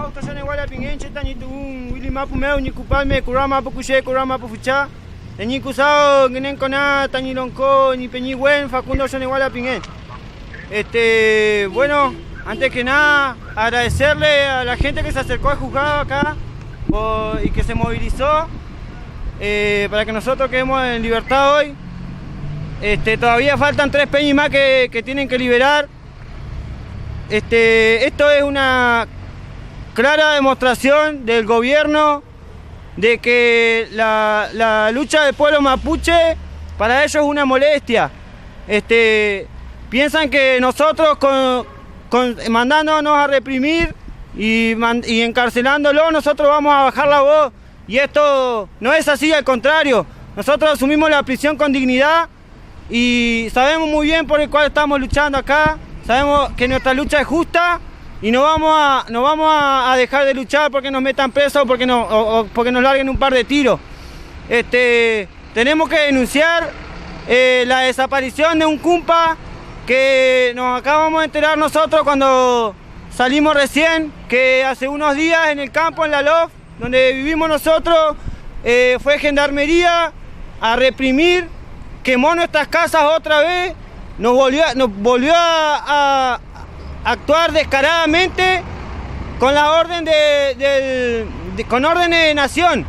hauta sana igual a pingenche tani tu Willy mapu meu ni kupalme kurama pu kushe kurama pu fucha. Ni kusao ngenen kona tani lonko ni peñi buen Facundo sana igual a pingen. Bueno, antes que nada agradecerle a la gente que se acercó al juzgado acá y que se movilizó para que nosotros quedemos en libertad hoy. Todavía faltan 3 peñis más que tienen que liberar. Esto es una clara demostración del gobierno de que la lucha del pueblo mapuche para ellos es una molestia. Piensan que nosotros mandándonos a reprimir y encarcelándolo nosotros vamos a bajar la voz, y esto no es así, al contrario. Nosotros asumimos la prisión con dignidad y sabemos muy bien por el cual estamos luchando acá. Sabemos que nuestra lucha es justa y no vamos a dejar de luchar porque nos metan presos o porque nos larguen un par de tiros. Tenemos que denunciar la desaparición de un cumpa que nos acabamos de enterar nosotros cuando salimos recién, que hace unos días en el campo, en la LOF, donde vivimos nosotros, fue Gendarmería a reprimir, quemó nuestras casas otra vez, nos volvió a actuar descaradamente con la orden con órdenes de nación.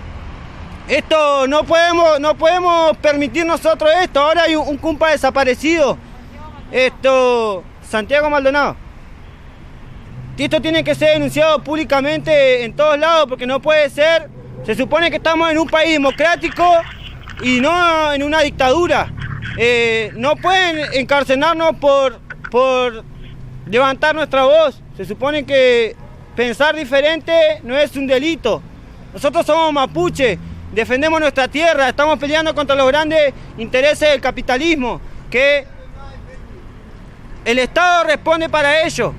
Esto no podemos permitir nosotros esto. Ahora hay un cumpa desaparecido. Santiago Maldonado. Esto tiene que ser denunciado públicamente en todos lados porque no puede ser. Se supone que estamos en un país democrático y no en una dictadura. No pueden encarcelarnos por levantar nuestra voz. Se supone que pensar diferente no es un delito. Nosotros somos mapuche, defendemos nuestra tierra, estamos peleando contra los grandes intereses del capitalismo, que el Estado responde para ello.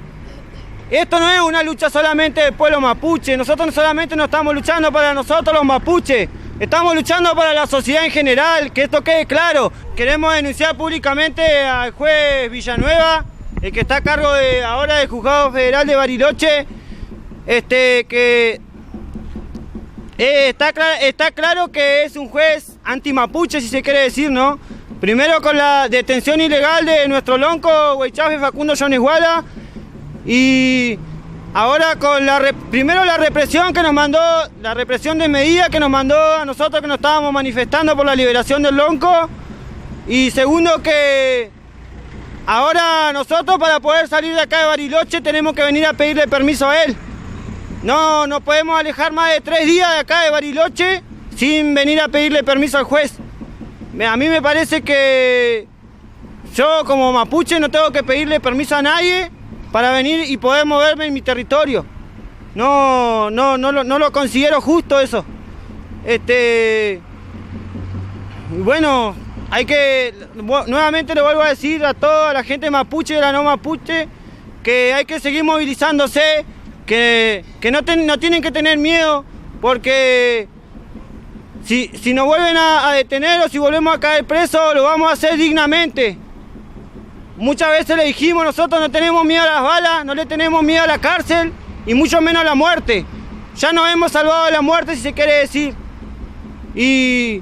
Esto no es una lucha solamente del pueblo mapuche. Nosotros no solamente no estamos luchando para nosotros los mapuches, estamos luchando para la sociedad en general, que esto quede claro. Queremos denunciar públicamente al juez Villanueva, el que está a cargo ahora del Juzgado Federal de Bariloche, que está claro que es un juez anti-mapuche, si se quiere decir, ¿no? Primero con la detención ilegal de nuestro lonco Huaychafe Facundo Yonesguala, y ahora con primero la represión que nos mandó, la represión de medida que nos mandó a nosotros que nos estábamos manifestando por la liberación del lonco, y segundo que ahora nosotros para poder salir de acá de Bariloche tenemos que venir a pedirle permiso a él. No podemos alejar más de 3 días de acá de Bariloche sin venir a pedirle permiso al juez. A mí me parece que yo como mapuche no tengo que pedirle permiso a nadie para venir y poder moverme en mi territorio. No lo considero justo eso. Bueno, nuevamente le vuelvo a decir a toda la gente mapuche y la no mapuche que hay que seguir movilizándose, que no tienen que tener miedo, porque si nos vuelven a detener o si volvemos a caer presos, lo vamos a hacer dignamente. Muchas veces le dijimos, nosotros no tenemos miedo a las balas, no le tenemos miedo a la cárcel y mucho menos a la muerte. Ya nos hemos salvado de la muerte, si se quiere decir. Y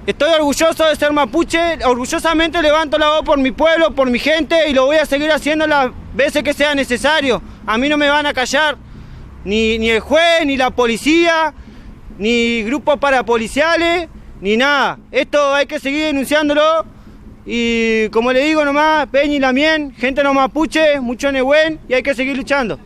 estoy orgulloso de ser mapuche, orgullosamente levanto la voz por mi pueblo, por mi gente, y lo voy a seguir haciendo las veces que sea necesario. A mí no me van a callar ni el juez, ni la policía, ni grupos parapoliciales, ni nada. Esto hay que seguir denunciándolo. Y como le digo nomás, Peña y Lamien, gente no mapuche, mucho Nehuen, y hay que seguir luchando.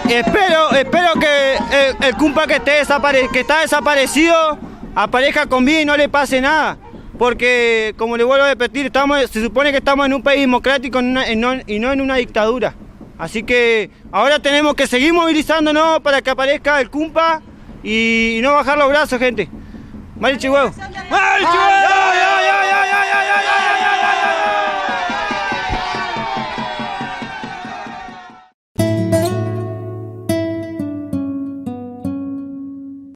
Espero que el cumpa que está desaparecido aparezca con vida y no le pase nada. Porque, como le vuelvo a repetir, se supone que estamos en un país democrático y no en una dictadura. Así que ahora tenemos que seguir movilizándonos para que aparezca el cumpa y no bajar los brazos, gente. ¡Mari Chihuahua! ¡Mari Chihuahua!